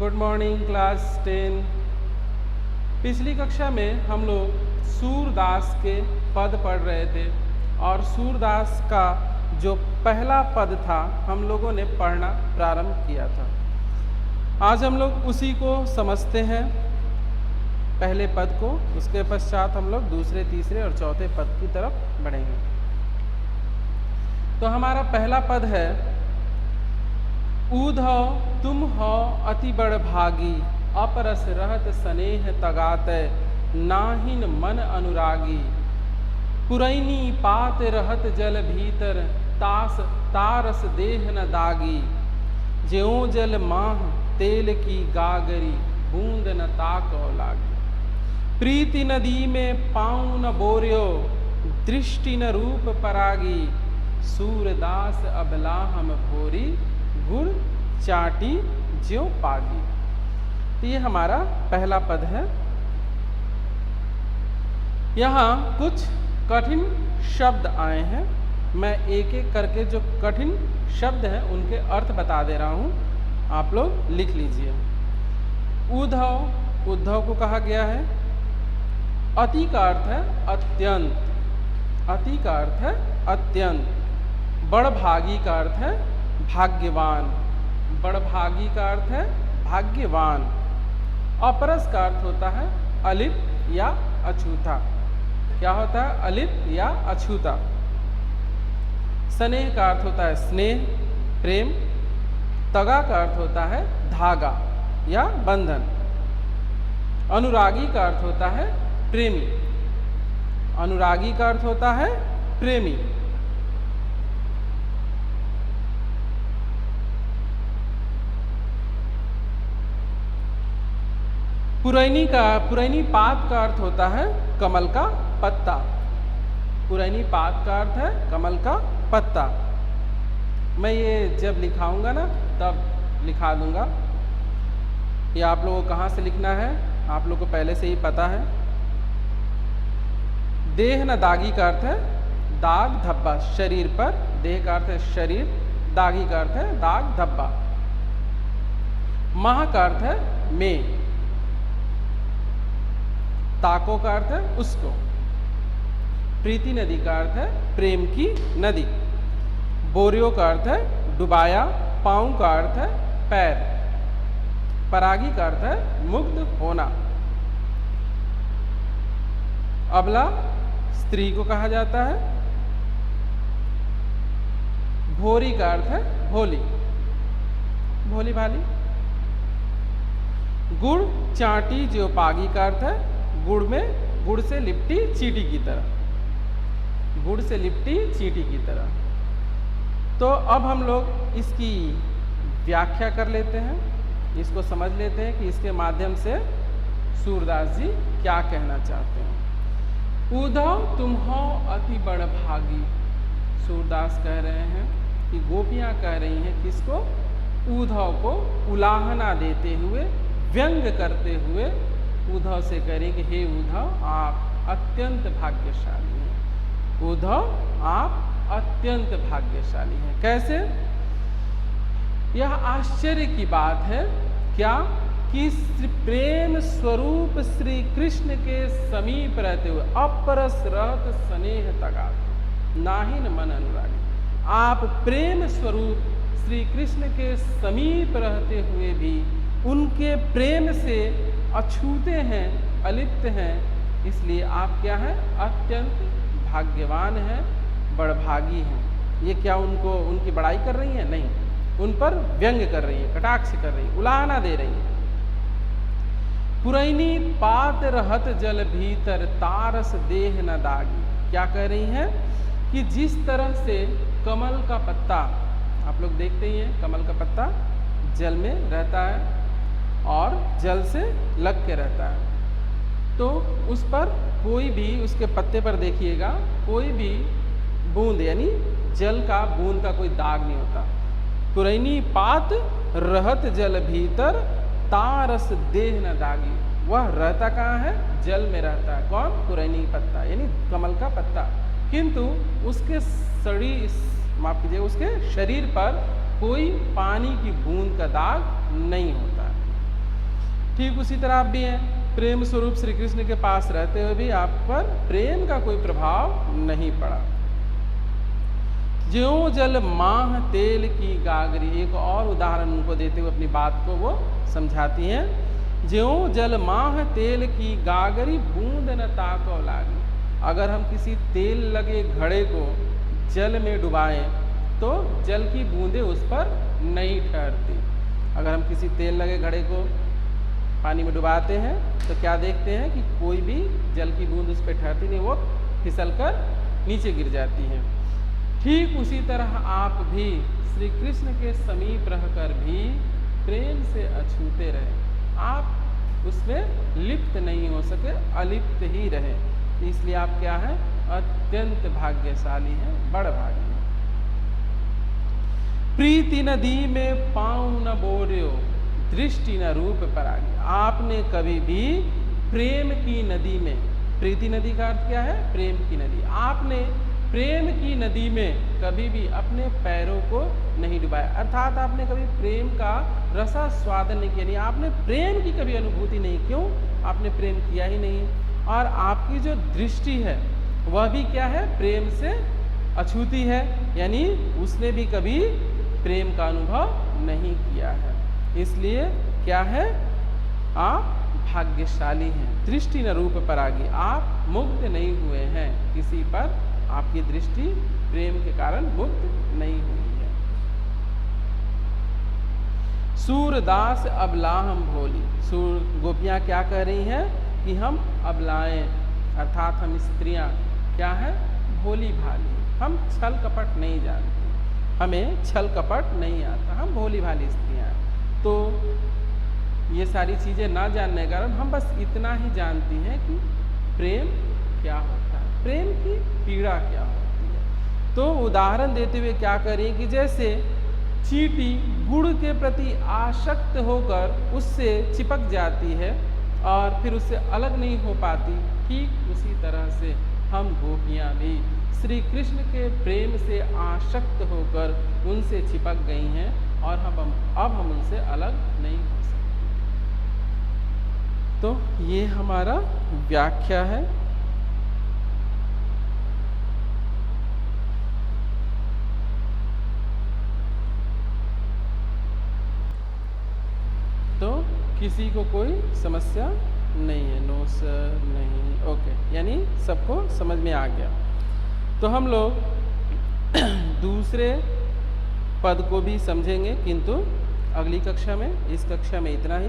Good morning class 10। पिछली कक्षा में हम लोग सूरदास के पद पढ़ रहे थे और सूरदास का जो पहला पद था हम लोगों ने पढ़ना प्रारंभ किया था। आज हम लोग उसी को समझते हैं, पहले पद को। उसके पश्चात हम लोग दूसरे, तीसरे और चौथे पद की तरफ बढ़ेंगे। तो हमारा पहला पद है, ऊधव तुम हो अति बड़ भागी, अपरस रहत स्नेह तगाते, नाहिन मन अनुरागी। पुरैनी पात रहत जल भीतर, तारस देह न दागी। ज्यों जल माह तेल की गागरी, बूंद न ताको लागी। प्रीति नदी में पाँव न बोर्यो, दृष्टि न रूप परागी। सूरदास अबला हम भोरी, गुड़ चाटी ज्यों पागी। तो ये हमारा पहला पद है। यहाँ कुछ कठिन शब्द आए हैं। मैं एक एक करके जो कठिन शब्द हैं उनके अर्थ बता दे रहा हूँ, आप लोग लिख लीजिए। उद्धव, उद्धव को कहा गया है। अति का अर्थ है अत्यंत, अति का अर्थ है अत्यंत। बड़भागी का अर्थ है भाग्यवान, बड़भागी का अर्थ है भाग्यवान। अपरस का अर्थ होता है अलिप्त या अछूता। क्या होता है? अलिप्त या अछूता। स्नेह का अर्थ होता है स्नेह, प्रेम। तगा का अर्थ होता है धागा या बंधन। अनुरागी का अर्थ होता है प्रेमी, अनुरागी का अर्थ होता है प्रेमी। पुरैनी पात का अर्थ होता है कमल का पत्ता। पुरैनी पात का अर्थ है कमल का पत्ता। मैं ये जब लिखाऊंगा ना तब लिखा दूंगा। ये आप लोगों को कहाँ से लिखना है आप लोग को पहले से ही पता है। देह न दागी का अर्थ है दाग धब्बा, शरीर पर। देह का अर्थ है शरीर, दागी का अर्थ है दाग धब्बा। माह का अर्थ है में, ताको का अर्थ है उसको। प्रीति नदी का अर्थ है प्रेम की नदी। बोरियो का अर्थ है डुबाया। पाँव का अर्थ है पैर। परागी का अर्थ है मुग्ध होना। अबला स्त्री को कहा जाता है। भोरी का अर्थ है भोली, भोली भाली। गुड़ चाटी जो पागी का अर्थ है गुड़ में, गुड़ से लिपटी चींटी की तरह, गुड़ से लिपटी चींटी की तरह। तो अब हम लोग इसकी व्याख्या कर लेते हैं, इसको समझ लेते हैं कि इसके माध्यम से सूरदास जी क्या कहना चाहते हैं। उद्धव तुम हो अति बड़ भागी। सूरदास कह रहे हैं कि गोपियां कह रही हैं किसको? उद्धव को उलाहना देते हुए, व्यंग करते हुए उद्धव से कह रही कि हे उद्धव आप अत्यंत भाग्यशाली हैं। उद्धव आप अत्यंत भाग्यशाली हैं। कैसे? यह आश्चर्य की बात है क्या कि प्रेम स्वरूप श्री कृष्ण के समीप रहते हुए, अपरस रहत स्नेह तगात, नाहिन मन अनुरागी। आप प्रेम स्वरूप श्री कृष्ण के समीप रहते हुए भी उनके प्रेम से अछूते हैं, अलिप्त हैं। इसलिए आप क्या हैं? अत्यंत भाग्यवान हैं, बड़भागी हैं। ये क्या उनको, उनकी बड़ाई कर रही हैं? नहीं, उन पर व्यंग कर रही है, कटाक्ष कर रही है, उलाहना दे रही है। पुरैनी पात रहत जल भीतर, तारस देह न दागी। क्या कह रही हैं? कि जिस तरह से कमल का पत्ता, आप लोग देखते ही हैं कमल का पत्ता जल में रहता है और जल से लग के रहता है, तो उस पर कोई भी, उसके पत्ते पर देखिएगा कोई भी बूंद यानी जल का, बूंद का कोई दाग नहीं होता। पुरैनी पात रहत जल भीतर, तारस देह न दागी। वह रहता कहाँ है? जल में रहता है। कौन? पुरैनी पत्ता यानी कमल का पत्ता। किंतु उसके शरीर, माफ कीजिए, उसके शरीर पर कोई पानी की बूंद का दाग नहीं होता। ठीक उसी तरह आप भी हैं, प्रेम स्वरूप श्री कृष्ण के पास रहते हुए भी आप पर प्रेम का कोई प्रभाव नहीं पड़ा। ज्यों जल माह तेल की गागरी, एक और उदाहरण उनको देते हुए अपनी बात को वो समझाती हैं। ज्यों जल माह तेल की गागरी बूंद न ताको लागी, अगर हम किसी तेल लगे घड़े को जल में डुबाएं तो जल की बूंदें उस पर नहीं ठहरती। अगर हम किसी तेल लगे घड़े को पानी में डुबाते हैं तो क्या देखते हैं कि कोई भी जल की बूंद उस पर ठहरती नहीं, वो फिसलकर नीचे गिर जाती है। ठीक उसी तरह आप भी श्री कृष्ण के समीप रहकर भी प्रेम से अछूते रहे, आप उसमें लिप्त नहीं हो सके, अलिप्त ही रहे। इसलिए आप क्या हैं, अत्यंत भाग्यशाली हैं, बड़ भागी हैं। प्रीति नदी में पाँव न बोर्यो, दृष्टि न रूप परागी, आपने कभी भी प्रेम की नदी में, प्रीति नदी का अर्थ क्या है, प्रेम की नदी, आपने प्रेम की नदी में कभी भी अपने पैरों को नहीं डुबाया, अर्थात आपने कभी प्रेम का रसा स्वादन नहीं किया, नहीं, आपने प्रेम की कभी अनुभूति नहीं। क्यों? आपने प्रेम किया ही नहीं। और आपकी जो दृष्टि है वह भी क्या है, प्रेम से अछूती है, यानी उसने भी कभी प्रेम का अनुभव नहीं किया है। इसलिए क्या है, आप भाग्यशाली हैं। दृष्टि न रूप परागी, आप मुग्ध नहीं हुए हैं, किसी पर आपकी दृष्टि प्रेम के कारण मुग्ध नहीं हुई है। सूरदास अबलाहम भोली, सूर गोपियाँ क्या कह रही हैं कि हम अबलाएं, अर्थात हम स्त्रियां क्या है, भोली भाली, हम छल कपट नहीं जानती, हमें छल कपट नहीं आता, हम भोली भाली स्त्रियां हैं। तो ये सारी चीज़ें ना जानने के कारण हम बस इतना ही जानती हैं कि प्रेम क्या होता है, प्रेम की पीड़ा क्या होती है। तो उदाहरण देते हुए क्या करें कि जैसे चींटी गुड़ के प्रति आसक्त होकर उससे चिपक जाती है और फिर उससे अलग नहीं हो पाती, ठीक उसी तरह से हम गोपियाँ भी श्री कृष्ण के प्रेम से आसक्त होकर उनसे चिपक गई हैं और अब हम उनसे अलग नहीं हो सकते। तो ये हमारा व्याख्या है। तो किसी को कोई समस्या नहीं है, नो सर, नहीं, ओके, यानी सबको समझ में आ गया। तो हम लोग दूसरे पद को भी समझेंगे, किंतु अगली कक्षा में, इस कक्षा में इतना ही।